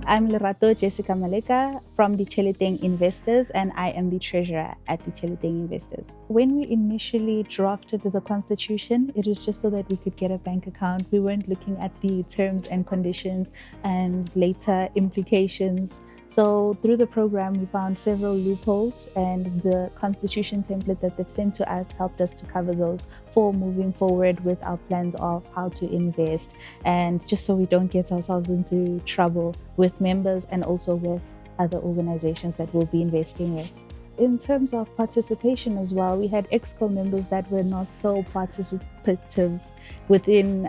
I'm Lerato Maleka from Ditsheleteng Investors, and I am the treasurer at Ditsheleteng Investors. When we initially drafted the constitution, it was just so that we could get a bank account. We weren't looking at the terms and conditions and later implications. So through the program, we found several loopholes, and the constitution template that they've sent to us helped us to cover those for moving forward with our plans of how to invest, and just so we don't get ourselves into trouble with members and also with other organizations that we'll be investing with. In terms of participation as well, we had ExCo members that were not so participative within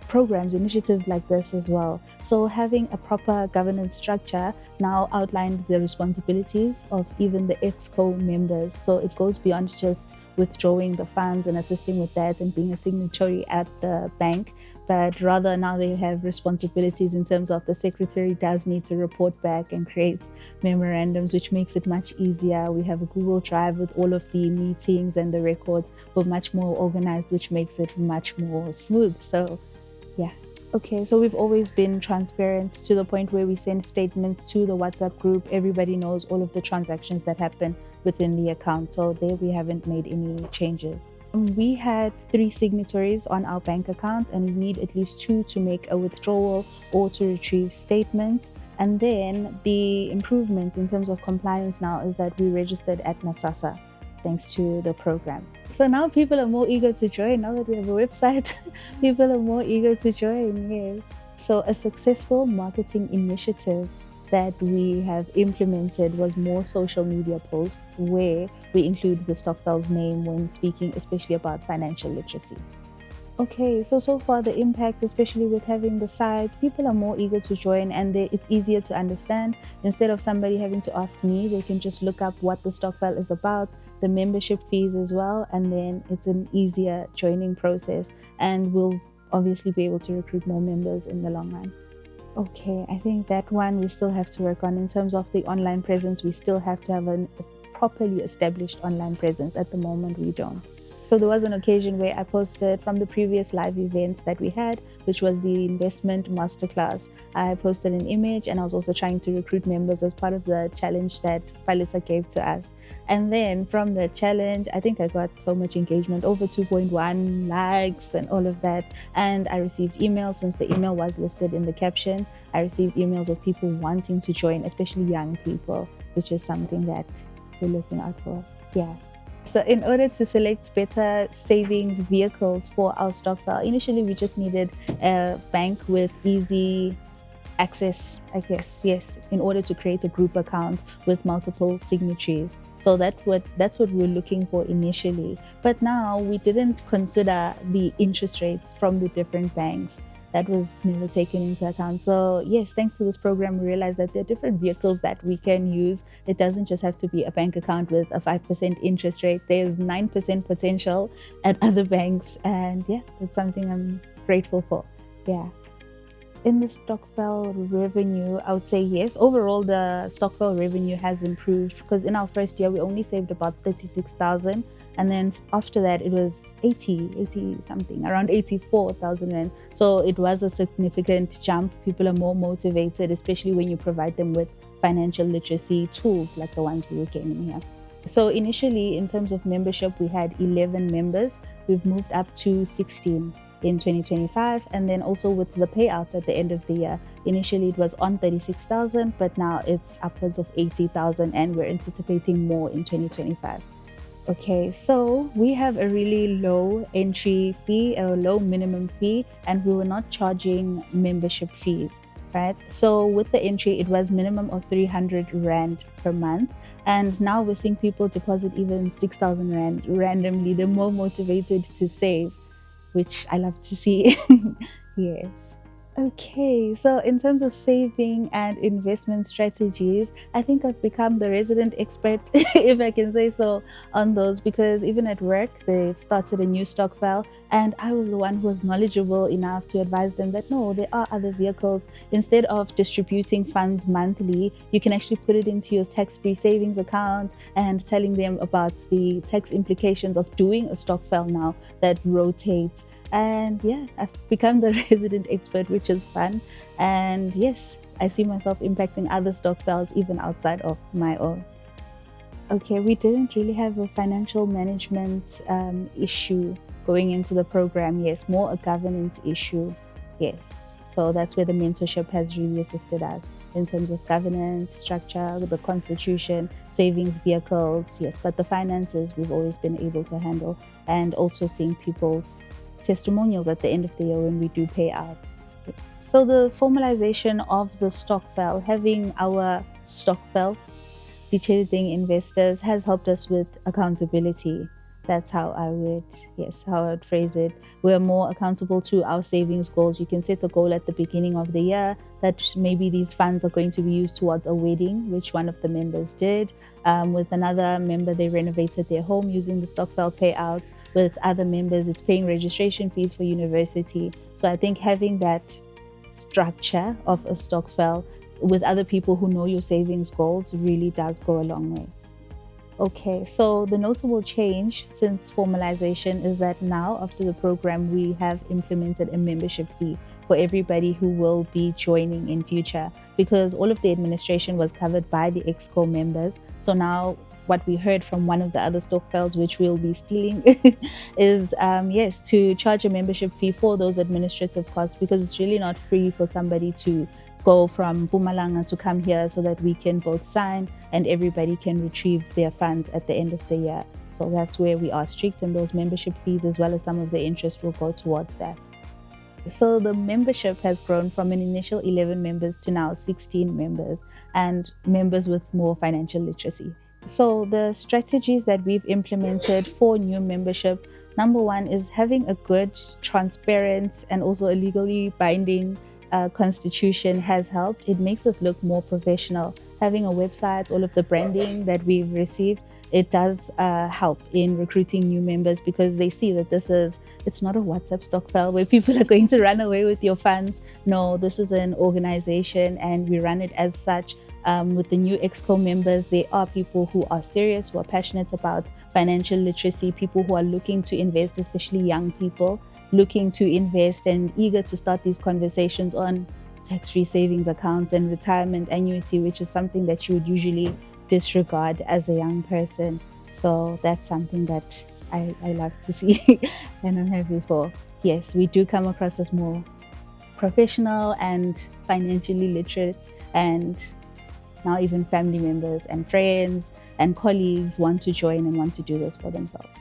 programs, initiatives like this as well. So having a proper governance structure now outlined the responsibilities of even the ExCo members. So it goes beyond just withdrawing the funds and assisting with that and being a signatory at the bank, but rather now they have responsibilities in terms of the secretary does need to report back and create memorandums, which makes it much easier. We have a Google Drive with all of the meetings and the records. We're much more organized, which makes it much more smooth. So yeah. Okay, so we've always been transparent to the point where we send statements to the WhatsApp group. Everybody knows all of the transactions that happen within the account. So there we haven't made any changes. We had 3 signatories on our bank accounts, and we need at least 2 to make a withdrawal or to retrieve statements. And then the improvements in terms of compliance now is that we registered at NASASA thanks to the program. So now people are more eager to join. Now that we have a website, people are more eager to join, yes. So a successful marketing initiative that we have implemented was more social media posts where we include the Stokvel's name when speaking, especially about financial literacy. Okay, so far the impact, especially with having the sites, people are more eager to join, and it's easier to understand. Instead of somebody having to ask me, they can just look up what the Stokvel is about, the membership fees as well, and then it's an easier joining process, and we'll obviously be able to recruit more members in the long run. Okay, I think that one we still have to work on. In terms of the online presence, we still have to have a properly established online presence. At the moment, we don't. So there was an occasion where I posted from the previous live events that we had, which was the investment masterclass. I posted an image, and I was also trying to recruit members as part of the challenge that Palisa gave to us. And then from the challenge, I think I got so much engagement, over 2.1 likes and all of that. And I received emails, since the email was listed in the caption. I received emails of people wanting to join, especially young people, which is something that we're looking out for. Yeah. So in order to select better savings vehicles for our Stokvel, initially we just needed a bank with easy access, I guess, yes, in order to create a group account with multiple signatories. So that's what we're looking for initially. But now we didn't consider the interest rates from the different banks. That was never taken into account. So yes, thanks to this program, we realized that there are different vehicles that we can use. It doesn't just have to be a bank account with a 5% interest rate. There's 9% potential at other banks. And yeah, that's something I'm grateful for. Yeah. In the Stokvel revenue, I would say yes. Overall, the Stokvel revenue has improved, because in our first year, we only saved about 36,000. And then after that, it was 80 something, around 84,000 Rand. So it was a significant jump. People are more motivated, especially when you provide them with financial literacy tools like the ones we were gaining here. So initially, in terms of membership, we had 11 members. We've moved up to 16 in 2025. And then also with the payouts at the end of the year, initially it was on 36,000, but now it's upwards of 80,000, and we're anticipating more in 2025. Okay, so we have a really low entry fee, a low minimum fee, and we were not charging membership fees, right? So with the entry, it was minimum of 300 Rand per month. And now we're seeing people deposit even 6,000 Rand randomly. They're more motivated to save, which I love to see. Yes. Okay, so in terms of saving and investment strategies, I think I've become the resident expert, if I can say so, on those, because even at work, they've started a new Stokvel, and I was the one who was knowledgeable enough to advise them that no, there are other vehicles. Instead of distributing funds monthly, you can actually put it into your tax-free savings account, and telling them about the tax implications of doing a Stokvel now that rotates. And yeah, I've become the resident expert, which is fun. And yes, I see myself impacting other stokvels even outside of my own. Okay, we didn't really have a financial management issue going into the program. Yes, more a governance issue. Yes. So that's where the mentorship has really assisted us in terms of governance, structure, the constitution, savings vehicles. Yes, but the finances we've always been able to handle, and also seeing people's testimonials at the end of the year when we do payouts. Yes. So the formalization of the stokvel, having our stokvel, Ditsheleteng Investors, has helped us with accountability. That's how I would phrase it. We're more accountable to our savings goals. You can set a goal at the beginning of the year that maybe these funds are going to be used towards a wedding, which one of the members did. With another member, they renovated their home using the stokvel payouts. With other members, it's paying registration fees for university. So I think having that structure of a stokvel with other people who know your savings goals really does go a long way. Okay, so the notable change since formalization is that now after the program, we have implemented a membership fee for everybody who will be joining in future, because all of the administration was covered by the Exco members. So now what we heard from one of the other stokvels, which we'll be stealing, is to charge a membership fee for those administrative costs, because it's really not free for somebody to go from Mpumalanga to come here so that we can both sign and everybody can retrieve their funds at the end of the year. So that's where we are strict, and those membership fees as well as some of the interest will go towards that. So the membership has grown from an initial 11 members to now 16 members, and members with more financial literacy. So the strategies that we've implemented for new membership, number one is having a good, transparent, and also a legally binding constitution has helped. It makes us look more professional. Having a website, all of the branding that we've received, it does help in recruiting new members, because they see that it's not a WhatsApp stokvel where people are going to run away with your funds. No, this is an organization and we run it as such. With the new Exco members, they are people who are serious, who are passionate about financial literacy, people who are looking to invest, especially young people looking to invest and eager to start these conversations on tax-free savings accounts and retirement annuity, which is something that you would usually disregard as a young person. So that's something that I love to see and I'm happy for. Yes, we do come across as more professional and financially literate, and now even family members and friends and colleagues want to join and want to do this for themselves.